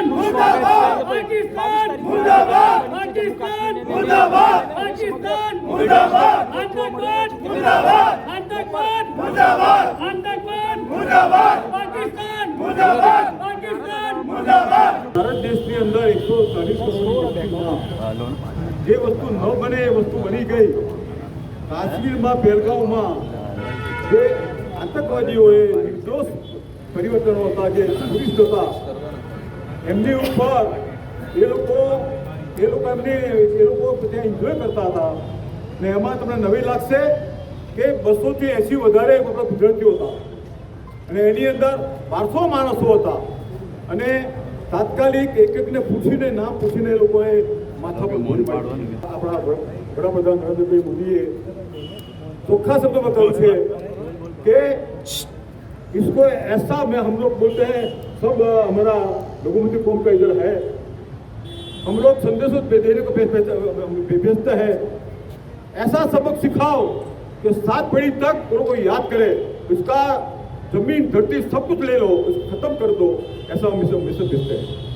मुर्दाबाद पाकिस्तान मुर्दाबाद पाकिस्तान मुर्दाबाद पाकिस्तान मुर्दाबाद आतंकवाद मुर्दाबाद आतंकवाद मुर्दाबाद आतंकवाद मुर्दाबाद पाकिस्तान मुर्दाबाद पाकिस्तान मुर्दाबाद भारत देशની અંદર 140 કરોડ જે વસ્તુ ન બને એ વસ્તુ બની ગઈ કાશ્મીરમાં પહેલગામમાં જે આતંકવાદીઓએ નિર્દોષ પરિવર્તનો હતા જે ટુરિસ્ટ હતા એમની ઉપર એ લોકો ત્યાં એન્જોય કરતા હતા ને એમાં તમને નવી લાગશે કે 200 થી 80 વધારે આપણા ગુજરાતીઓ હતા અને એની અંદર 1200 માણસો હતા અને તાત્કાલિક એકને પૂછીને નામ પૂછીને એ લોકોએ માથા પર મોજ પાડી આપણા વડાપ્રધાન નરેન્દ્રભાઈ મોદીએ ચોખ્ખા શબ્દોમાં કહ્યું છે कि इसको ऐसा में हम लोग बोलते हैं सब हमारा लघुमती कौम का इधर है हम लोग संदेशों देने को भेजते हैं ऐसा सबक सिखाओ कि 7 पीढ़ी तक उनको याद करे इसका जमीन धरती सब कुछ ले लो इसको खत्म कर दो ऐसा हम इसे भेजते हैं।